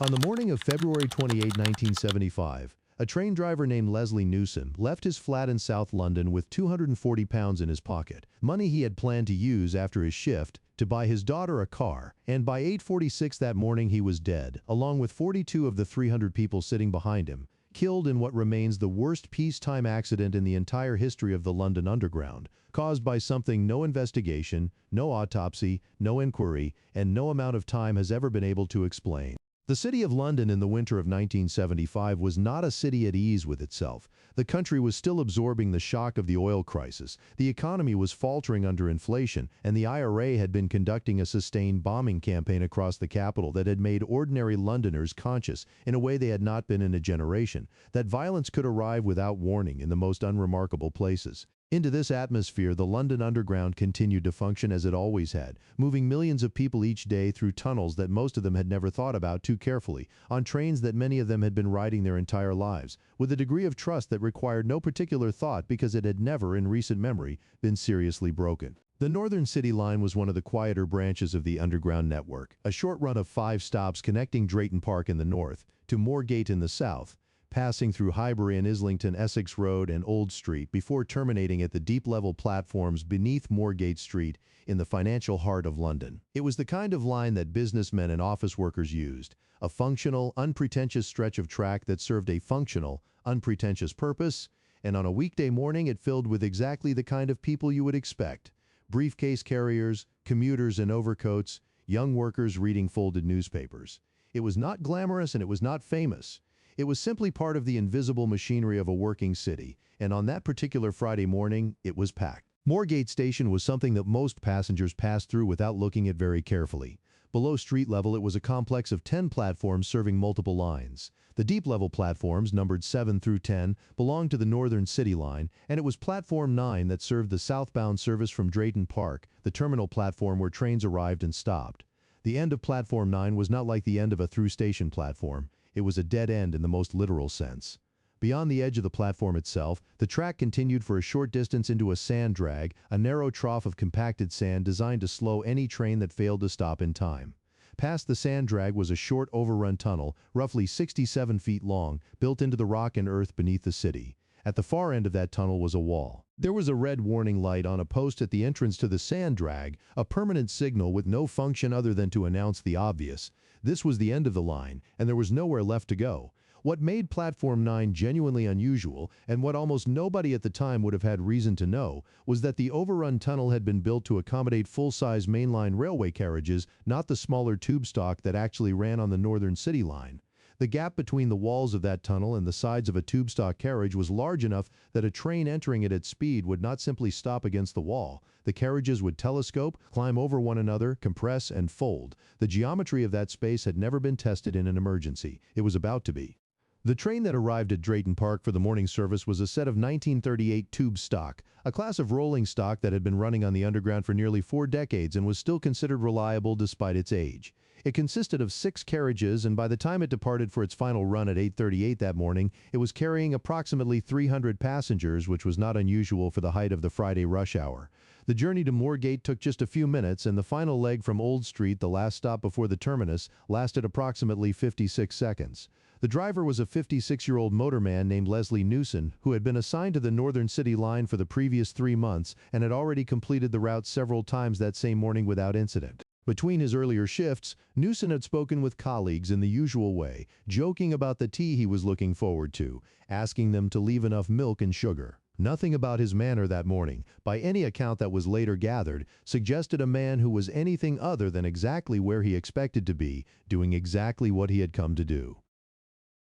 On the morning of February 28, 1975, a train driver named Leslie Newson left his flat in South London with £240 in his pocket, money he had planned to use after his shift to buy his daughter a car, and by 8:46 that morning he was dead, along with 42 of the 300 people sitting behind him, killed in what remains the worst peacetime accident in the entire history of the London Underground, caused by something no investigation, no autopsy, no inquiry, and no amount of time has ever been able to explain. The city of London in the winter of 1975 was not a city at ease with itself. The country was still absorbing the shock of the oil crisis, the economy was faltering under inflation, and the IRA had been conducting a sustained bombing campaign across the capital that had made ordinary Londoners conscious, in a way they had not been in a generation, that violence could arrive without warning in the most unremarkable places. Into this atmosphere, the London Underground continued to function as it always had, moving millions of people each day through tunnels that most of them had never thought about too carefully, on trains that many of them had been riding their entire lives, with a degree of trust that required no particular thought because it had never, in recent memory, been seriously broken. The Northern City Line was one of the quieter branches of the Underground network, a short run of 5 stops connecting Drayton Park in the north to Moorgate in the south, passing through Highbury and Islington, Essex Road and Old Street before terminating at the deep-level platforms beneath Moorgate Street in the financial heart of London. It was the kind of line that businessmen and office workers used, a functional, unpretentious stretch of track that served a functional, unpretentious purpose, and on a weekday morning it filled with exactly the kind of people you would expect: briefcase carriers, commuters in overcoats, young workers reading folded newspapers. It was not glamorous and it was not famous. It was simply part of the invisible machinery of a working city, and on that particular Friday morning, it was packed. Moorgate Station was something that most passengers passed through without looking at very carefully. Below street level, it was a complex of 10 platforms serving multiple lines. The deep-level platforms, numbered 7 through 10, belonged to the Northern City Line, and it was Platform 9 that served the southbound service from Drayton Park, the terminal platform where trains arrived and stopped. The end of Platform 9 was not like the end of a through-station platform. It was a dead end in the most literal sense. Beyond the edge of the platform itself, the track continued for a short distance into a sand drag, a narrow trough of compacted sand designed to slow any train that failed to stop in time. Past the sand drag was a short overrun tunnel, roughly 67 feet long, built into the rock and earth beneath the city. At the far end of that tunnel was a wall. There was a red warning light on a post at the entrance to the sand drag, a permanent signal with no function other than to announce the obvious. This was the end of the line, and there was nowhere left to go. What made Platform 9 genuinely unusual, and what almost nobody at the time would have had reason to know, was that the overrun tunnel had been built to accommodate full-size mainline railway carriages, not the smaller tube stock that actually ran on the Northern City Line. The gap between the walls of that tunnel and the sides of a tube stock carriage was large enough that a train entering it at speed would not simply stop against the wall. The carriages would telescope, climb over one another, compress, and fold. The geometry of that space had never been tested in an emergency. It was about to be. The train that arrived at Drayton Park for the morning service was a set of 1938 tube stock, a class of rolling stock that had been running on the Underground for nearly 4 decades and was still considered reliable despite its age. It consisted of 6 carriages, and by the time it departed for its final run at 8:38 that morning, it was carrying approximately 300 passengers, which was not unusual for the height of the Friday rush hour. The journey to Moorgate took just a few minutes, and the final leg from Old Street, the last stop before the terminus, lasted approximately 56 seconds. The driver was a 56-year-old motorman named Leslie Newson, who had been assigned to the Northern City Line for the previous 3 months and had already completed the route several times that same morning without incident. Between his earlier shifts, Newson had spoken with colleagues in the usual way, joking about the tea he was looking forward to, asking them to leave enough milk and sugar. Nothing about his manner that morning, by any account that was later gathered, suggested a man who was anything other than exactly where he expected to be, doing exactly what he had come to do.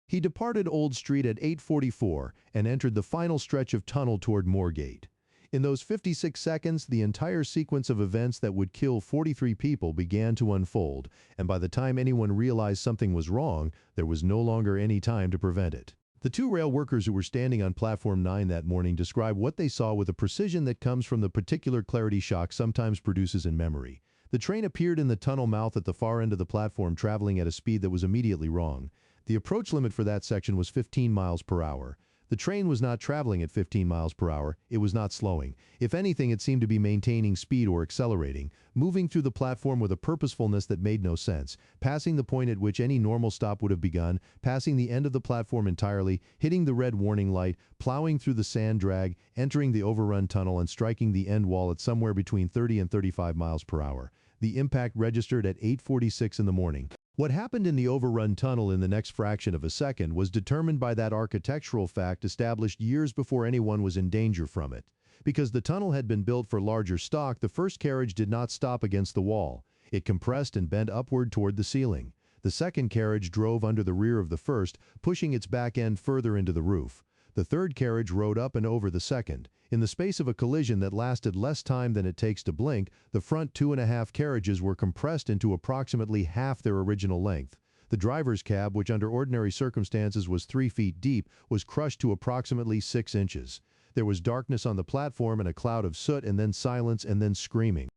He departed Old Street at 8:44 and entered the final stretch of tunnel toward Moorgate. In those 56 seconds, the entire sequence of events that would kill 43 people began to unfold, and by the time anyone realized something was wrong, there was no longer any time to prevent it. The 2 rail workers who were standing on Platform 9 that morning described what they saw with a precision that comes from the particular clarity shock sometimes produces in memory. The train appeared in the tunnel mouth at the far end of the platform, traveling at a speed that was immediately wrong. The approach limit for that section was 15 miles per hour. The train was not traveling at 15 miles per hour, it was not slowing. If anything, it seemed to be maintaining speed or accelerating, moving through the platform with a purposefulness that made no sense, passing the point at which any normal stop would have begun, passing the end of the platform entirely, hitting the red warning light, plowing through the sand drag, entering the overrun tunnel, and striking the end wall at somewhere between 30 and 35 miles per hour. The impact registered at 8:46 in the morning. What happened in the overrun tunnel in the next fraction of a second was determined by that architectural fact established years before anyone was in danger from it. Because the tunnel had been built for larger stock, the first carriage did not stop against the wall. It compressed and bent upward toward the ceiling. The second carriage drove under the rear of the first, pushing its back end further into the roof. The third carriage rode up and over the second. In the space of a collision that lasted less time than it takes to blink, the front 2.5 carriages were compressed into approximately half their original length. The driver's cab, which under ordinary circumstances was 3 feet deep, was crushed to approximately 6 inches. There was darkness on the platform and a cloud of soot, and then silence, and then screaming.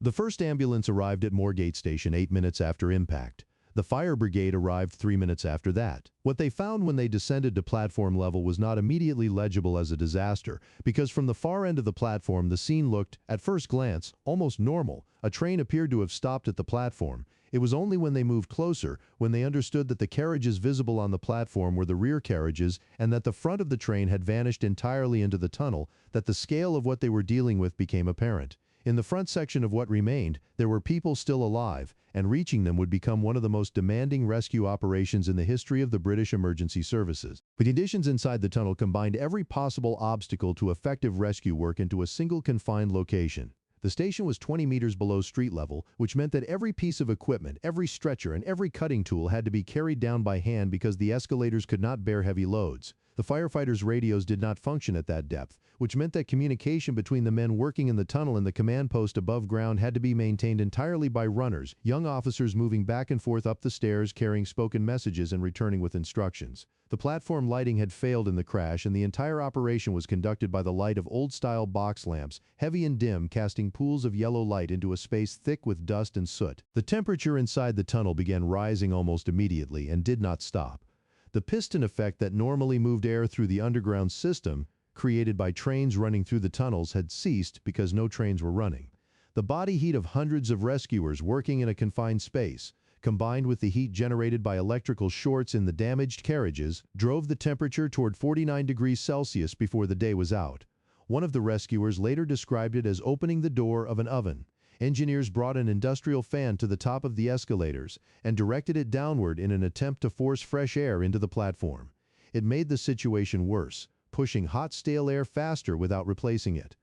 The first ambulance arrived at Moorgate station 8 minutes after impact. The fire brigade arrived 3 minutes after that. What they found when they descended to platform level was not immediately legible as a disaster, because from the far end of the platform the scene looked, at first glance, almost normal. A train appeared to have stopped at the platform. It was only when they moved closer, when they understood that the carriages visible on the platform were the rear carriages and that the front of the train had vanished entirely into the tunnel, that the scale of what they were dealing with became apparent. In the front section of what remained, there were people still alive, and reaching them would become one of the most demanding rescue operations in the history of the British emergency services. The conditions inside the tunnel combined every possible obstacle to effective rescue work into a single confined location. The station was 20 meters below street level, which meant that every piece of equipment, every stretcher, and every cutting tool had to be carried down by hand because the escalators could not bear heavy loads. The firefighters' radios did not function at that depth, which meant that communication between the men working in the tunnel and the command post above ground had to be maintained entirely by runners, young officers moving back and forth up the stairs carrying spoken messages and returning with instructions. The platform lighting had failed in the crash, and the entire operation was conducted by the light of old-style box lamps, heavy and dim, casting pools of yellow light into a space thick with dust and soot. The temperature inside the tunnel began rising almost immediately and did not stop. The piston effect that normally moved air through the underground system, created by trains running through the tunnels, had ceased because no trains were running. The body heat of hundreds of rescuers working in a confined space, combined with the heat generated by electrical shorts in the damaged carriages, drove the temperature toward 49 degrees Celsius before the day was out. One of the rescuers later described it as opening the door of an oven. Engineers brought an industrial fan to the top of the escalators and directed it downward in an attempt to force fresh air into the platform. It made the situation worse, pushing hot, stale air faster without replacing it.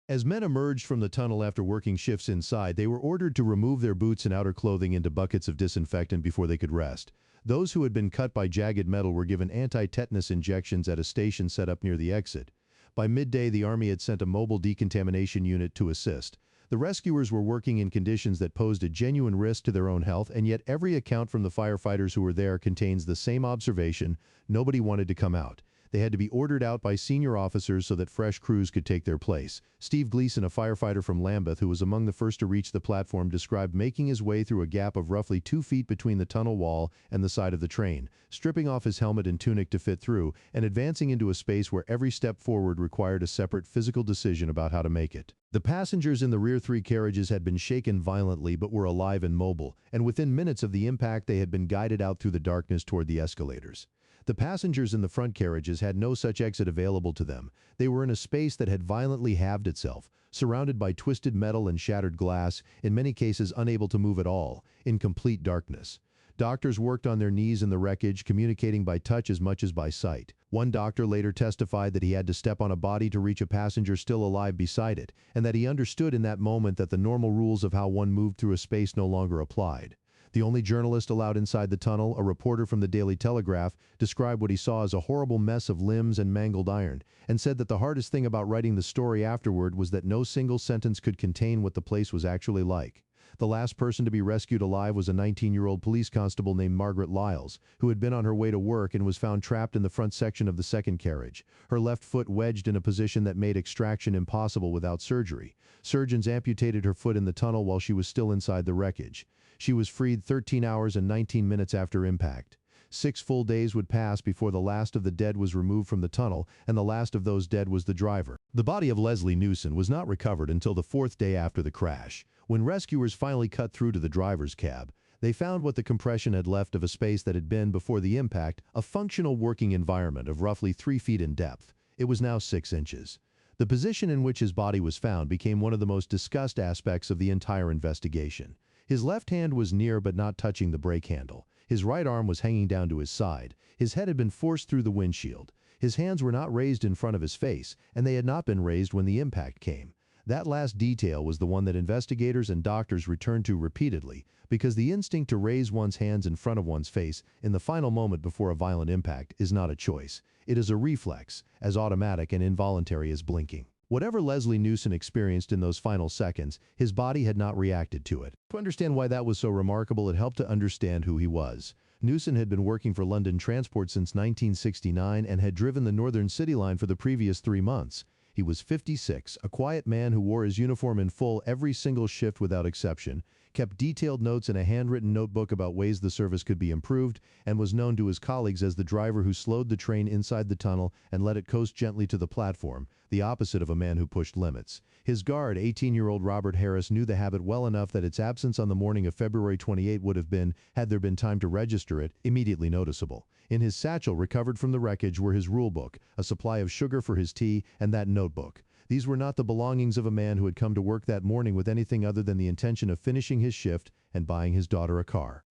As men emerged from the tunnel after working shifts inside, they were ordered to remove their boots and outer clothing into buckets of disinfectant before they could rest. Those who had been cut by jagged metal were given anti-tetanus injections at a station set up near the exit. By midday, the Army had sent a mobile decontamination unit to assist. The rescuers were working in conditions that posed a genuine risk to their own health, and yet every account from the firefighters who were there contains the same observation: nobody wanted to come out. They had to be ordered out by senior officers so that fresh crews could take their place. Steve Gleason, a firefighter from Lambeth who was among the first to reach the platform, described making his way through a gap of roughly 2 feet between the tunnel wall and the side of the train, stripping off his helmet and tunic to fit through, and advancing into a space where every step forward required a separate physical decision about how to make it. The passengers in the rear 3 carriages had been shaken violently but were alive and mobile, and within minutes of the impact they had been guided out through the darkness toward the escalators. The passengers in the front carriages had no such exit available to them. They were in a space that had violently halved itself, surrounded by twisted metal and shattered glass, in many cases unable to move at all, in complete darkness. Doctors worked on their knees in the wreckage, communicating by touch as much as by sight. One doctor later testified that he had to step on a body to reach a passenger still alive beside it, and that he understood in that moment that the normal rules of how one moved through a space no longer applied. The only journalist allowed inside the tunnel, a reporter from the Daily Telegraph, described what he saw as a horrible mess of limbs and mangled iron, and said that the hardest thing about writing the story afterward was that no single sentence could contain what the place was actually like. The last person to be rescued alive was a 19-year-old police constable named Margaret Lyles, who had been on her way to work and was found trapped in the front section of the second carriage, her left foot wedged in a position that made extraction impossible without surgery. Surgeons amputated her foot in the tunnel while she was still inside the wreckage. She was freed 13 hours and 19 minutes after impact. 6 full days would pass before the last of the dead was removed from the tunnel, and the last of those dead was the driver. The body of Leslie Newson was not recovered until the 4th day after the crash. When rescuers finally cut through to the driver's cab, they found what the compression had left of a space that had been, before the impact, a functional working environment of roughly 3 feet in depth. It was now 6 inches. The position in which his body was found became one of the most discussed aspects of the entire investigation. His left hand was near but not touching the brake handle. His right arm was hanging down to his side. His head had been forced through the windshield. His hands were not raised in front of his face, and they had not been raised when the impact came. That last detail was the one that investigators and doctors returned to repeatedly, because the instinct to raise one's hands in front of one's face in the final moment before a violent impact is not a choice. It is a reflex, as automatic and involuntary as blinking. Whatever Leslie Newson experienced in those final seconds, his body had not reacted to it. To understand why that was so remarkable, it helped to understand who he was. Newson had been working for London Transport since 1969 and had driven the Northern City Line for the previous 3 months. He was 56, a quiet man who wore his uniform in full every single shift without exception, kept detailed notes in a handwritten notebook about ways the service could be improved, and was known to his colleagues as the driver who slowed the train inside the tunnel and let it coast gently to the platform, the opposite of a man who pushed limits. His guard, 18-year-old Robert Harris, knew the habit well enough that its absence on the morning of February 28 would have been, had there been time to register it, immediately noticeable. In his satchel recovered from the wreckage were his rulebook, a supply of sugar for his tea, and that notebook. These were not the belongings of a man who had come to work that morning with anything other than the intention of finishing his shift and buying his daughter a car.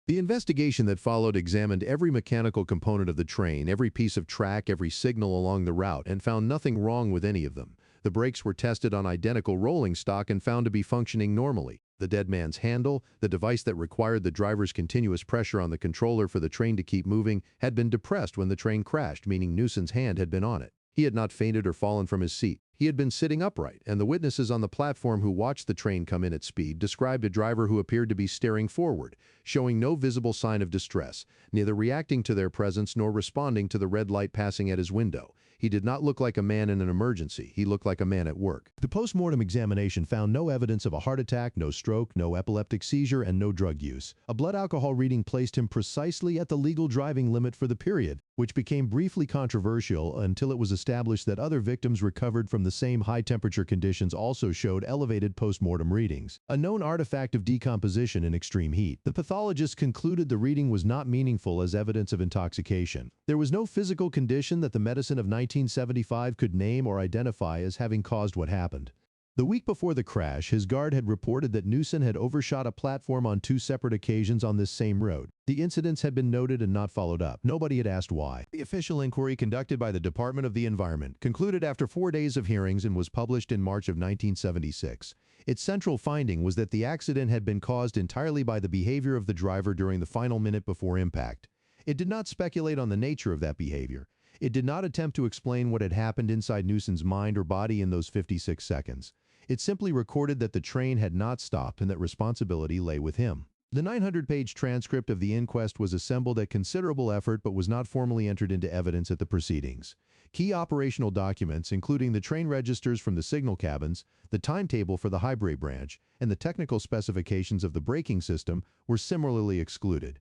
The investigation that followed examined every mechanical component of the train, every piece of track, every signal along the route, and found nothing wrong with any of them. The brakes were tested on identical rolling stock and found to be functioning normally. The dead man's handle, the device that required the driver's continuous pressure on the controller for the train to keep moving, had been depressed when the train crashed, meaning Newson's hand had been on it. He had not fainted or fallen from his seat. He had been sitting upright, and the witnesses on the platform who watched the train come in at speed described a driver who appeared to be staring forward, showing no visible sign of distress, neither reacting to their presence nor responding to the red light passing at his window. He did not look like a man in an emergency. He looked like a man at work. The post-mortem examination found no evidence of a heart attack, no stroke, no epileptic seizure, and no drug use. A blood alcohol reading placed him precisely at the legal driving limit for the period, which became briefly controversial until it was established that other victims recovered from the same high-temperature conditions also showed elevated post-mortem readings, a known artifact of decomposition in extreme heat. The pathologists concluded the reading was not meaningful as evidence of intoxication. There was no physical condition that the medicine of 1975 could name or identify as having caused what happened. The week before the crash, his guard had reported that Newson had overshot a platform on 2 separate occasions on this same road. The incidents had been noted and not followed up. Nobody had asked why. The official inquiry conducted by the Department of the Environment concluded after 4 days of hearings and was published in March of 1976. Its central finding was that the accident had been caused entirely by the behavior of the driver during the final minute before impact. It did not speculate on the nature of that behavior. It did not attempt to explain what had happened inside Newson's mind or body in those 56 seconds. It simply recorded that the train had not stopped and that responsibility lay with him. The 900-page transcript of the inquest was assembled at considerable effort but was not formally entered into evidence at the proceedings. Key operational documents, including the train registers from the signal cabins, the timetable for the Highbury branch, and the technical specifications of the braking system, were similarly excluded.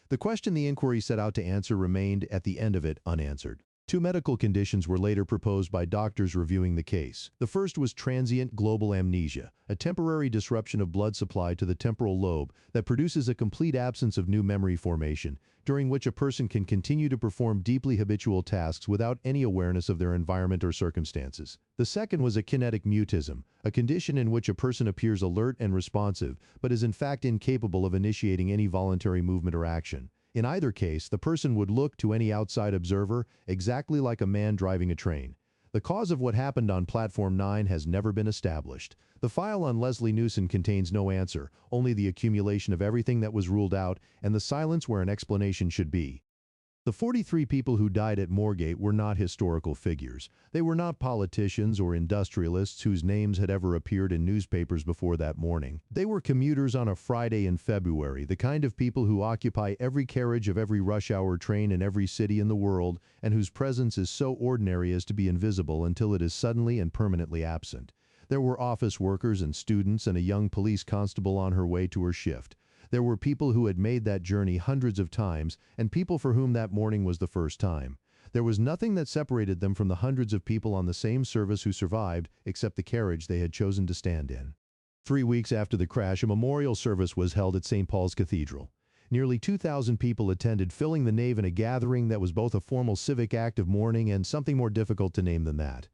The question the inquiry set out to answer remained, at the end of it, unanswered. 2 medical conditions were later proposed by doctors reviewing the case. The first was transient global amnesia, a temporary disruption of blood supply to the temporal lobe that produces a complete absence of new memory formation, during which a person can continue to perform deeply habitual tasks without any awareness of their environment or circumstances. The second was a kinetic mutism, a condition in which a person appears alert and responsive, but is in fact incapable of initiating any voluntary movement or action. In either case, the person would look to any outside observer exactly like a man driving a train. The cause of what happened on Platform 9 has never been established. The file on Leslie Newson contains no answer, only the accumulation of everything that was ruled out and the silence where an explanation should be. The 43 people who died at Moorgate were not historical figures. They were not politicians or industrialists whose names had ever appeared in newspapers before that morning. They were commuters on a Friday in February, the kind of people who occupy every carriage of every rush-hour train in every city in the world and whose presence is so ordinary as to be invisible until it is suddenly and permanently absent. There were office workers and students and a young police constable on her way to her shift. There were people who had made that journey hundreds of times, and people for whom that morning was the first time. There was nothing that separated them from the hundreds of people on the same service who survived, except the carriage they had chosen to stand in. 3 weeks after the crash, a memorial service was held at St. Paul's Cathedral. Nearly 2,000 people attended, filling the nave in a gathering that was both a formal civic act of mourning and something more difficult to name than that.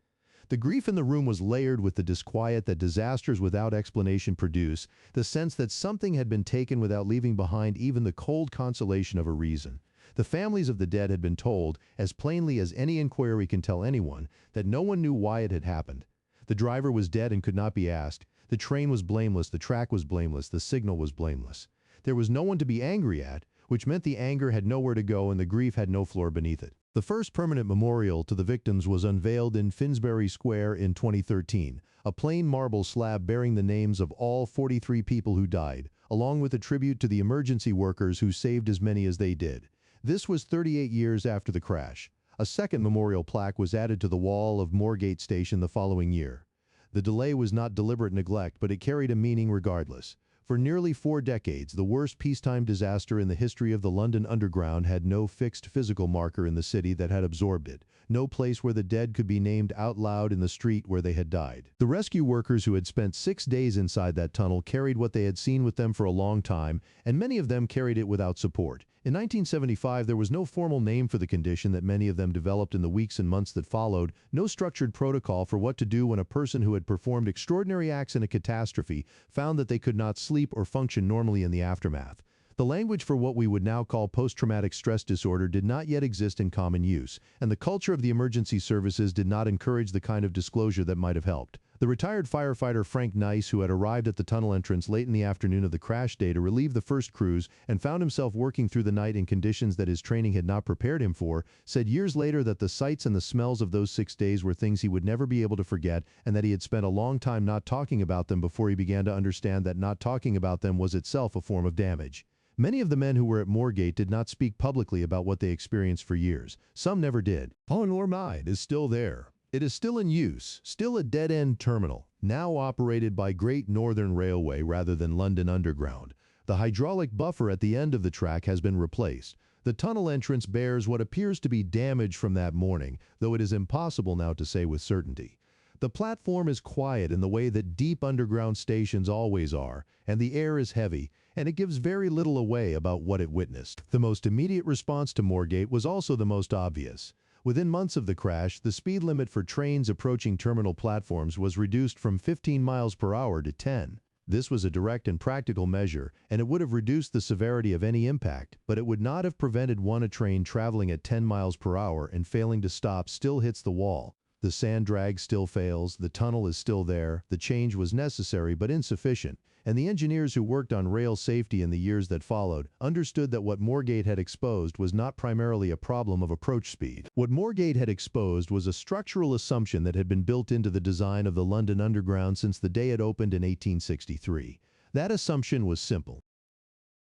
The grief in the room was layered with the disquiet that disasters without explanation produce, the sense that something had been taken without leaving behind even the cold consolation of a reason. The families of the dead had been told, as plainly as any inquiry can tell anyone, that no one knew why it had happened. The driver was dead and could not be asked. The train was blameless, the track was blameless, the signal was blameless. There was no one to be angry at, which meant the anger had nowhere to go and the grief had no floor beneath it. The first permanent memorial to the victims was unveiled in Finsbury Square in 2013, a plain marble slab bearing the names of all 43 people who died, along with a tribute to the emergency workers who saved as many as they did. This was 38 years after the crash. A second memorial plaque was added to the wall of Moorgate Station the following year. The delay was not deliberate neglect, but it carried a meaning regardless. For nearly 4 decades, the worst peacetime disaster in the history of the London Underground had no fixed physical marker in the city that had absorbed it, no place where the dead could be named out loud in the street where they had died. The rescue workers who had spent 6 days inside that tunnel carried what they had seen with them for a long time, and many of them carried it without support. In 1975, there was no formal name for the condition that many of them developed in the weeks and months that followed, no structured protocol for what to do when a person who had performed extraordinary acts in a catastrophe found that they could not sleep or function normally in the aftermath. The language for what we would now call post-traumatic stress disorder did not yet exist in common use, and the culture of the emergency services did not encourage the kind of disclosure that might have helped. The retired firefighter Frank Nice, who had arrived at the tunnel entrance late in the afternoon of the crash day to relieve the first crews and found himself working through the night in conditions that his training had not prepared him for, said years later that the sights and the smells of those 6 days were things he would never be able to forget, and that he had spent a long time not talking about them before he began to understand that not talking about them was itself a form of damage. Many of the men who were at Moorgate did not speak publicly about what they experienced for years. Some never did. Pont Moorgate is still there. It is still in use, still a dead-end terminal, now operated by Great Northern Railway rather than London Underground. The hydraulic buffer at the end of the track has been replaced. The tunnel entrance bears what appears to be damage from that morning, though it is impossible now to say with certainty. The platform is quiet in the way that deep underground stations always are, and the air is heavy, and it gives very little away about what it witnessed. The most immediate response to Moorgate was also the most obvious. Within months of the crash, the speed limit for trains approaching terminal platforms was reduced from 15 miles per hour to 10. This was a direct and practical measure, and it would have reduced the severity of any impact, but it would not have prevented a train traveling at 10 miles per hour and failing to stop still hits the wall. The sand drag still fails, the tunnel is still there, the change was necessary but insufficient, and the engineers who worked on rail safety in the years that followed understood that what Moorgate had exposed was not primarily a problem of approach speed. What Moorgate had exposed was a structural assumption that had been built into the design of the London Underground since the day it opened in 1863. That assumption was simple.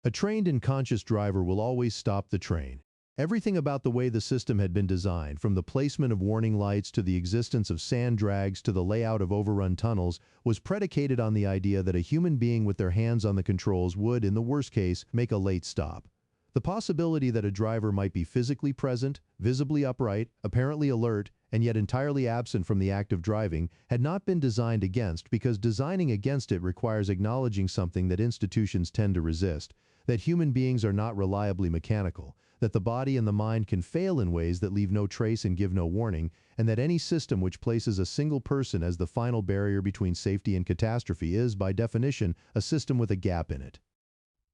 A trained and conscious driver will always stop the train. Everything about the way the system had been designed, from the placement of warning lights to the existence of sand drags to the layout of overrun tunnels, was predicated on the idea that a human being with their hands on the controls would, in the worst case, make a late stop. The possibility that a driver might be physically present, visibly upright, apparently alert, and yet entirely absent from the act of driving had not been designed against, because designing against it requires acknowledging something that institutions tend to resist, that human beings are not reliably mechanical, that the body and the mind can fail in ways that leave no trace and give no warning, and that any system which places a single person as the final barrier between safety and catastrophe is, by definition, a system with a gap in it.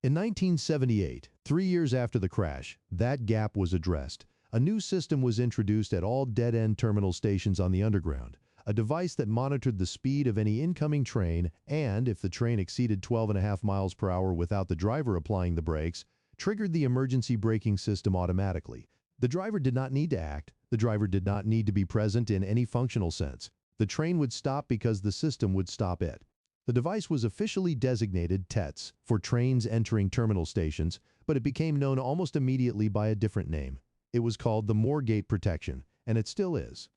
In 1978, 3 years after the crash, that gap was addressed. A new system was introduced at all dead-end terminal stations on the Underground, a device that monitored the speed of any incoming train and, if the train exceeded 12.5 miles per hour without the driver applying the brakes, triggered the emergency braking system automatically. The driver did not need to act. The driver did not need to be present in any functional sense. The train would stop because the system would stop it. The device was officially designated TETS for trains entering terminal stations, but it became known almost immediately by a different name. It was called the Moorgate Protection, and it still is.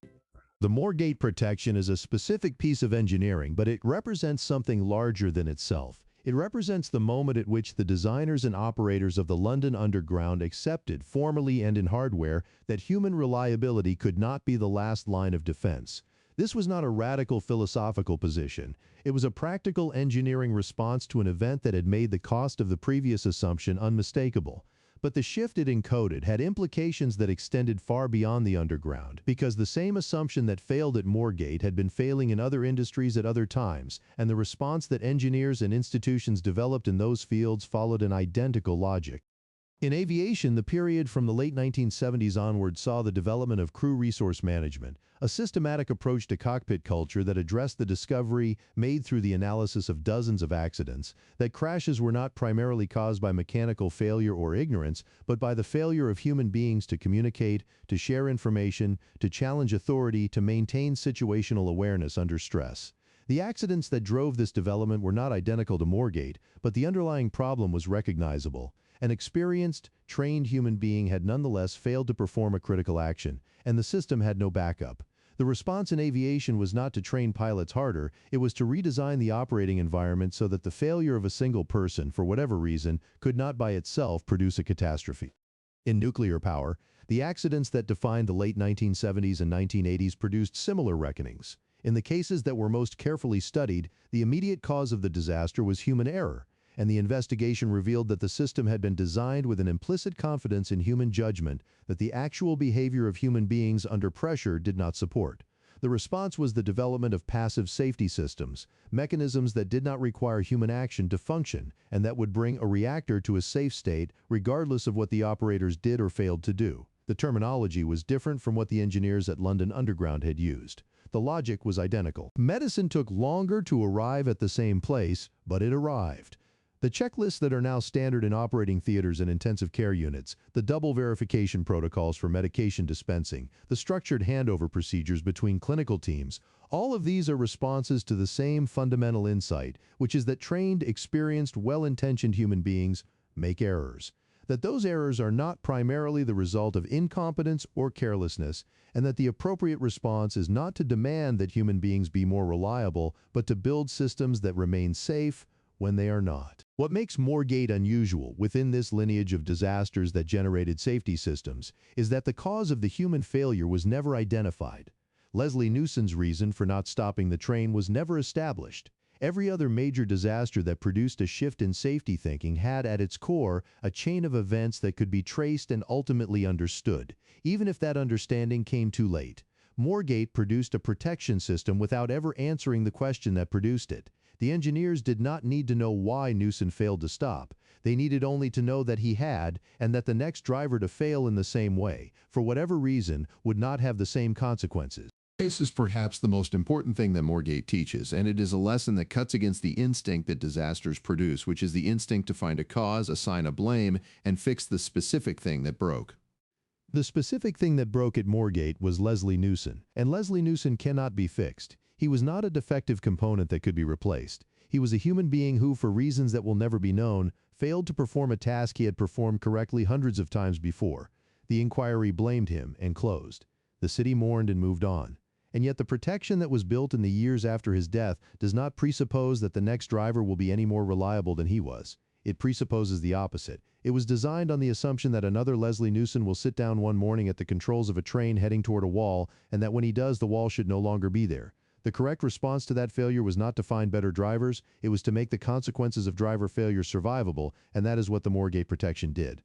The Moorgate Protection is a specific piece of engineering, but it represents something larger than itself. It represents the moment at which the designers and operators of the London Underground accepted, formally and in hardware, that human reliability could not be the last line of defense. This was not a radical philosophical position. It was a practical engineering response to an event that had made the cost of the previous assumption unmistakable. But the shift it encoded had implications that extended far beyond the underground, because the same assumption that failed at Moorgate had been failing in other industries at other times, and the response that engineers and institutions developed in those fields followed an identical logic. In aviation, the period from the late 1970s onward saw the development of crew resource management, a systematic approach to cockpit culture that addressed the discovery, made through the analysis of dozens of accidents, that crashes were not primarily caused by mechanical failure or ignorance, but by the failure of human beings to communicate, to share information, to challenge authority, to maintain situational awareness under stress. The accidents that drove this development were not identical to Moorgate, but the underlying problem was recognizable. An experienced, trained human being had nonetheless failed to perform a critical action, and the system had no backup. The response in aviation was not to train pilots harder, it was to redesign the operating environment so that the failure of a single person, for whatever reason, could not by itself produce a catastrophe. In nuclear power, the accidents that defined the late 1970s and 1980s produced similar reckonings. In the cases that were most carefully studied, the immediate cause of the disaster was human error, and the investigation revealed that the system had been designed with an implicit confidence in human judgment that the actual behavior of human beings under pressure did not support. The response was the development of passive safety systems, mechanisms that did not require human action to function and that would bring a reactor to a safe state regardless of what the operators did or failed to do. The terminology was different from what the engineers at London Underground had used. The logic was identical. Medicine took longer to arrive at the same place, but it arrived. The checklists that are now standard in operating theaters and intensive care units, the double verification protocols for medication dispensing, the structured handover procedures between clinical teams, all of these are responses to the same fundamental insight, which is that trained, experienced, well-intentioned human beings make errors. That those errors are not primarily the result of incompetence or carelessness, and that the appropriate response is not to demand that human beings be more reliable, but to build systems that remain safe when they are not. What makes Moorgate unusual within this lineage of disasters that generated safety systems is that the cause of the human failure was never identified. Leslie Newson's reason for not stopping the train was never established. Every other major disaster that produced a shift in safety thinking had at its core a chain of events that could be traced and ultimately understood, even if that understanding came too late. Moorgate produced a protection system without ever answering the question that produced it. The engineers did not need to know why Newson failed to stop. They needed only to know that he had, and that the next driver to fail in the same way, for whatever reason, would not have the same consequences. This is perhaps the most important thing that Moorgate teaches, and it is a lesson that cuts against the instinct that disasters produce, which is the instinct to find a cause, assign a blame, and fix the specific thing that broke. The specific thing that broke at Moorgate was Leslie Newson, and Leslie Newson cannot be fixed. He was not a defective component that could be replaced. He was a human being who, for reasons that will never be known, failed to perform a task he had performed correctly hundreds of times before. The inquiry blamed him and closed. The city mourned and moved on. And yet the protection that was built in the years after his death does not presuppose that the next driver will be any more reliable than he was. It presupposes the opposite. It was designed on the assumption that another Leslie Newson will sit down one morning at the controls of a train heading toward a wall, and that when he does, the wall should no longer be there. The correct response to that failure was not to find better drivers, it was to make the consequences of driver failure survivable, and that is what the Moorgate protection did.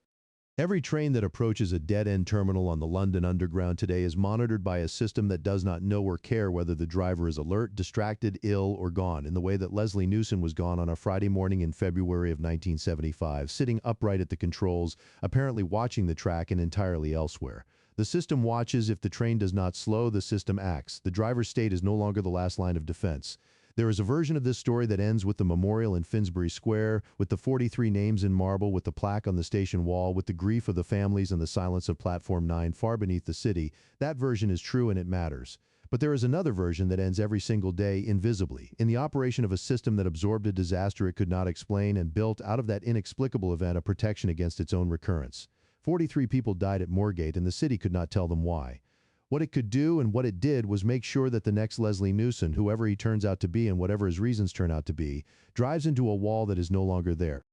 Every train that approaches a dead-end terminal on the London Underground today is monitored by a system that does not know or care whether the driver is alert, distracted, ill, or gone, in the way that Leslie Newson was gone on a Friday morning in February of 1975, sitting upright at the controls, apparently watching the track and entirely elsewhere. The system watches. If the train does not slow, the system acts. The driver's state is no longer the last line of defense. There is a version of this story that ends with the memorial in Finsbury Square, with the 43 names in marble, with the plaque on the station wall, with the grief of the families and the silence of Platform 9 far beneath the city. That version is true and it matters. But there is another version that ends every single day invisibly, in the operation of a system that absorbed a disaster it could not explain and built out of that inexplicable event a protection against its own recurrence. 43 people died at Moorgate, and the city could not tell them why. What it could do and what it did was make sure that the next Leslie Newson, whoever he turns out to be and whatever his reasons turn out to be, drives into a wall that is no longer there.